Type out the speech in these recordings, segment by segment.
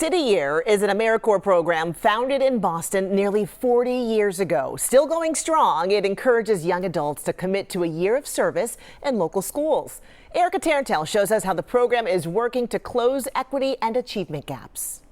City Year is an AmeriCorps program founded in Boston nearly 40 years ago. Still going strong, it encourages young adults to commit to a year of service in local schools. Erika Tarantal shows us how the program is working to close equity and achievement gaps.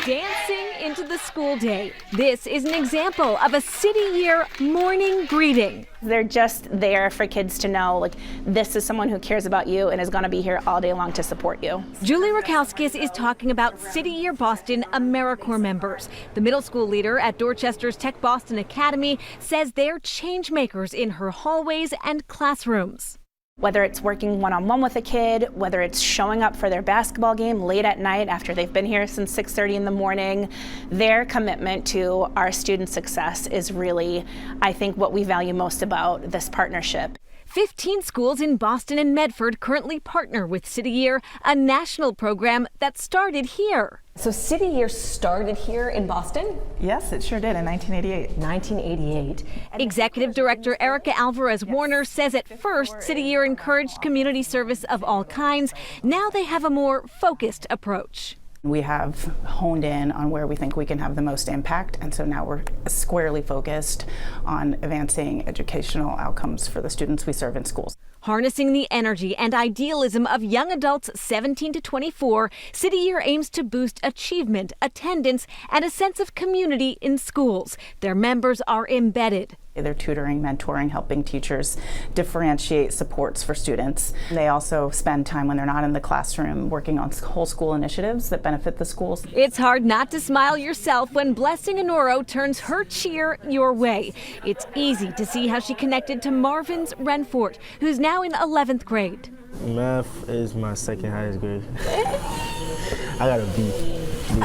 Dancing into the school day. This is an example of a City Year morning greeting. They're just there for kids to know, like, this is someone who cares about you and is going to be here all day long to support you. Julie Rakowskis is talking about City Year Boston AmeriCorps members. The middle school leader at Dorchester's Tech Boston Academy says they're change makers in her hallways and classrooms. Whether it's working one-on-one with a kid, whether it's showing up for their basketball game late at night after they've been here since 6:30 in the morning, their commitment to our student success is really, I think, what we value most about this partnership. 15 schools in Boston and Medford currently partner with City Year, a national program that started here. So City Year started here in Boston? Yes, it sure did in 1988. 1988. Executive Director Erika Alvarez Werner says at first City Year encouraged community service of all kinds. Now they have a more focused approach. We have honed in on where we think we can have the most impact, and so now we're squarely focused on advancing educational outcomes for the students we serve in schools. Harnessing the energy and idealism of young adults 17 to 24, City Year aims to boost achievement, attendance, and a sense of community in schools. Their members are embedded. They're tutoring, mentoring, helping teachers differentiate supports for students. They also spend time when they're not in the classroom working on whole school initiatives that benefit the schools. It's hard not to smile yourself when Blessing Honoro turns her cheer your way. It's easy to see how she connected to Marvin's Renfort, who's now in 11th grade. Math is my second highest grade. I got a B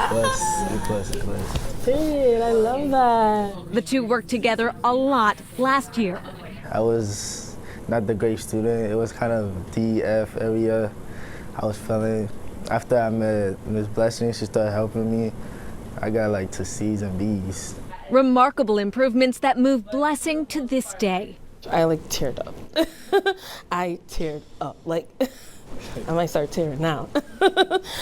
plus. Dude, I love that. The two worked together a lot last year. I was not the great student. It was kind of D, F area I was feeling. After I met Miss Blessing, she started helping me. I got like to C's and B's. Remarkable improvements that move Blessing to this day. I teared up. I teared up. I might start tearing now.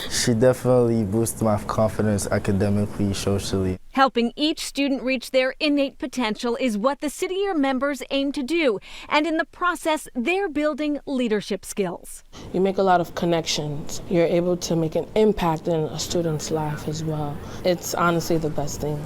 She definitely boosted my confidence academically, socially. Helping each student reach their innate potential is what the City Year members aim to do. And in the process, they're building leadership skills. You make a lot of connections. You're able to make an impact in a student's life as well. It's honestly the best thing.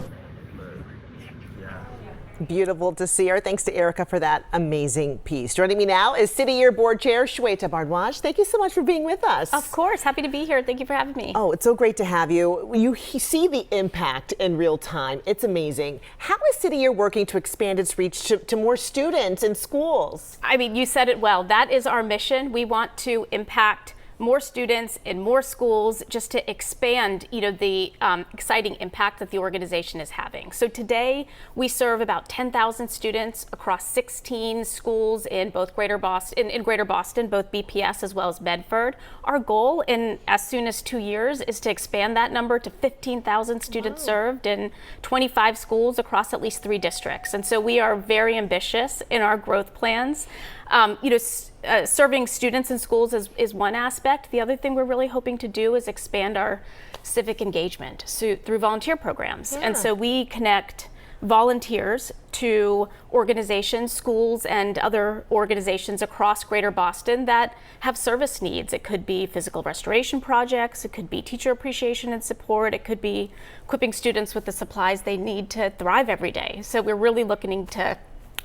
Beautiful to see her. Thanks to Erika for that amazing piece. Joining me now is City Year Board Chair Shweta Bhardwaj. Thank you so much for being with us. Of course, happy to be here. Thank you for having me. Oh, it's so great to have you. You see the impact in real time. It's amazing. How is City Year working to expand its reach to more students in schools? I mean, you said it well. That is our mission. We want to impact more students in more schools, just to expand, the exciting impact that the organization is having. So today we serve about 10,000 students across 16 schools in both Greater Boston, both BPS as well as Medford. Our goal in as soon as 2 years is to expand that number to 15,000 students served in 25 schools across at least 3 districts. And so we are very ambitious in our growth plans. Serving students in schools is one aspect. The other thing we're really hoping to do is expand our civic engagement through volunteer programs. Yeah. And so we connect volunteers to organizations, schools, and other organizations across Greater Boston that have service needs. It could be physical restoration projects, it could be teacher appreciation and support, it could be equipping students with the supplies they need to thrive every day. So we're really looking to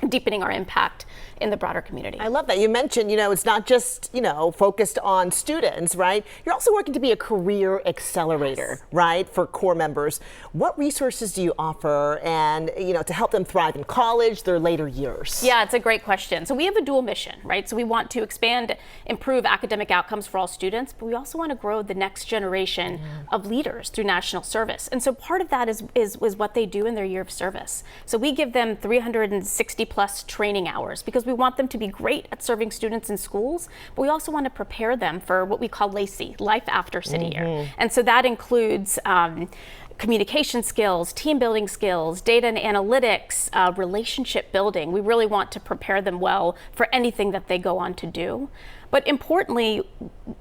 deepening our impact in the broader community. I love that. You mentioned, it's not just, focused on students, right? You're also working to be a career accelerator, yes, right, for core members. What resources do you offer and, to help them thrive in college, their later years? Yeah, it's a great question. So we have a dual mission, right? So we want to improve academic outcomes for all students, but we also want to grow the next generation of leaders through national service. And so part of that is what they do in their year of service. So we give them 360 plus training hours because we want them to be great at serving students in schools, but we also want to prepare them for what we call LACY, Life After City Year. And so that includes communication skills, team building skills, data and analytics, relationship building. We really want to prepare them well for anything that they go on to do. But importantly,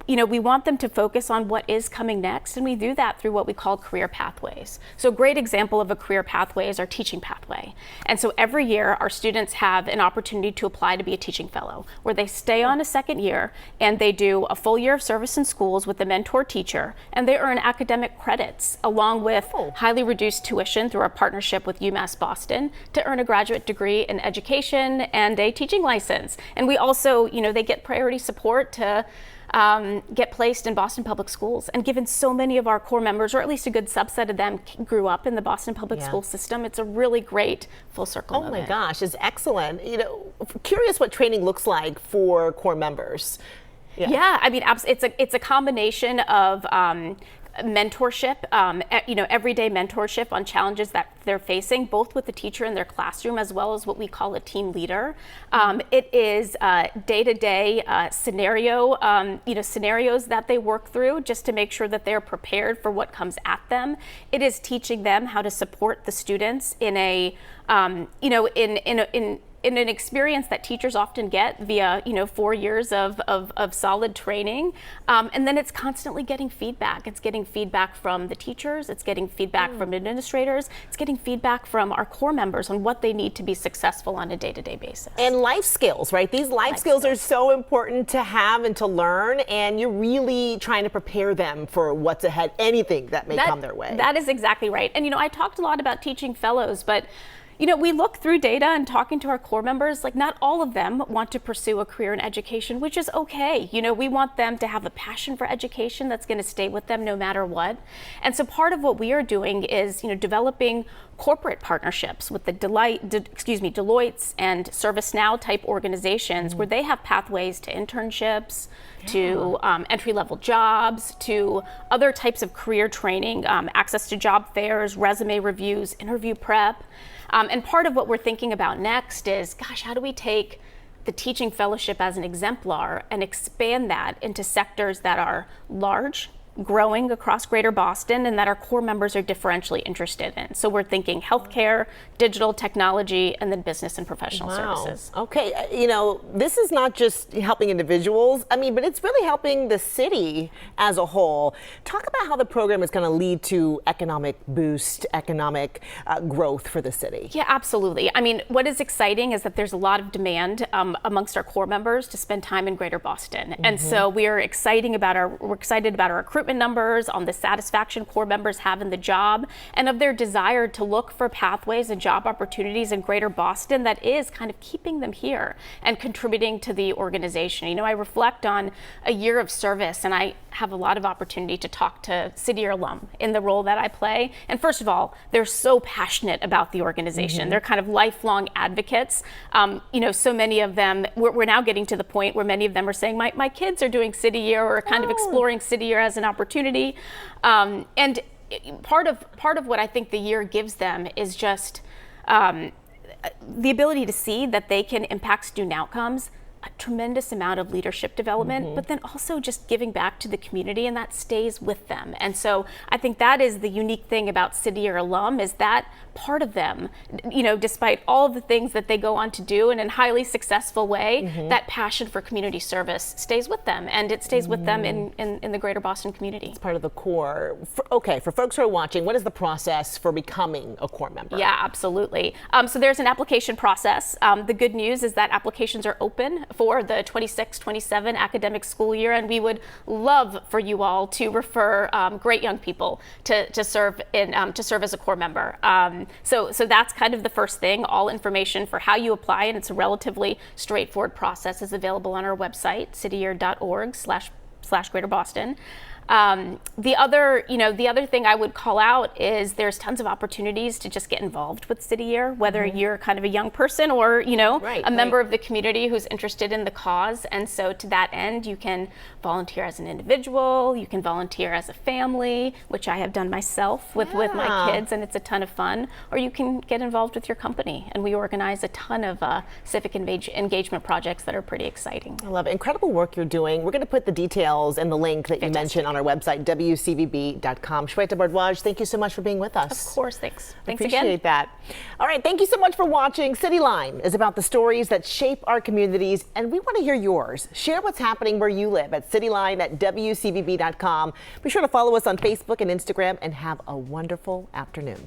we want them to focus on what is coming next, and we do that through what we call career pathways. So a great example of a career pathway is our teaching pathway. And so every year, our students have an opportunity to apply to be a teaching fellow, where they stay on a second year, and they do a full year of service in schools with a mentor teacher, and they earn academic credits, along with highly reduced tuition through our partnership with UMass Boston, to earn a graduate degree in education and a teaching license. And we also, they get priority support to get placed in Boston Public Schools. And given so many of our core members, or at least a good subset of them, grew up in the Boston Public School system, it's a really great full circle moment. Oh my gosh, it's excellent. Curious what training looks like for core members. Yeah, I mean, it's a combination of mentorship, everyday mentorship on challenges that they're facing, both with the teacher in their classroom as well as what we call a team leader. It is day-to-day scenarios that they work through just to make sure that they're prepared for what comes at them. It is teaching them how to support the students in in an experience that teachers often get via 4 years of solid training. And then it's constantly getting feedback. It's getting feedback from the teachers, it's getting feedback from administrators, it's getting feedback from our core members on what they need to be successful on a day-to-day basis. And life skills, right? These life skills are so important to have and to learn, and you're really trying to prepare them for what's ahead, anything that may come their way. That is exactly right. And I talked a lot about teaching fellows, but we look through data and talking to our core members, like not all of them want to pursue a career in education, which is okay. We want them to have a passion for education that's going to stay with them no matter what. And so part of what we are doing is, developing corporate partnerships with the Deloitte's and ServiceNow type organizations where they have pathways to internships, to entry-level jobs, to other types of career training, access to job fairs, resume reviews, interview prep. And part of what we're thinking about next is, how do we take the teaching fellowship as an exemplar and expand that into sectors that are large, growing across Greater Boston, and that our core members are differentially interested in. So we're thinking healthcare, digital technology, and then business and professional services. Okay, this is not just helping individuals, but it's really helping the city as a whole. Talk about how the program is going to lead to economic boost, economic growth for the city. Yeah, absolutely. What is exciting is that there's a lot of demand amongst our core members to spend time in Greater Boston. And so we're excited about our recruitment numbers, on the satisfaction core members have in the job, and of their desire to look for pathways and job opportunities in Greater Boston that is kind of keeping them here and contributing to the organization. I reflect on a year of service, and I have a lot of opportunity to talk to City Year alum in the role that I play. And first of all, they're so passionate about the organization. They're kind of lifelong advocates. So many of them, we're now getting to the point where many of them are saying, my kids are doing City Year or kind of exploring City Year as an opportunity. And part of what I think the year gives them is just the ability to see that they can impact student outcomes, a tremendous amount of leadership development, but then also just giving back to the community, and that stays with them. And so I think that is the unique thing about City Year alum, is that part of them, despite all of the things that they go on to do in a highly successful way, that passion for community service stays with them, and it stays with them in the Greater Boston community. It's part of the core. For folks who are watching, what is the process for becoming a core member? Yeah, absolutely. So there's an application process. The good news is that applications are open for the 26-27 academic school year, and we would love for you all to refer great young people to serve as a core member. So that's kind of the first thing. All information for how you apply, and it's a relatively straightforward process, is available on our website, cityyear.org/Greater Boston. The other thing I would call out is there's tons of opportunities to just get involved with City Year, whether you're kind of a young person or, a member of the community who's interested in the cause. And so to that end, you can volunteer as an individual, you can volunteer as a family, which I have done myself with my kids, and it's a ton of fun, or you can get involved with your company. And we organize a ton of civic engagement projects that are pretty exciting. I love it. Incredible work you're doing. We're going to put the details and the link that you mentioned on on our website, WCVB.com. Shweta, Bhardwaj, thank you so much for being with us. Of course, thanks. Thanks Appreciate again. that. All right, thank you so much for watching. CityLine is about the stories that shape our communities, and we want to hear yours. Share what's happening where you live at CityLine at WCVB.com. Be sure to follow us on Facebook and Instagram, and have a wonderful afternoon.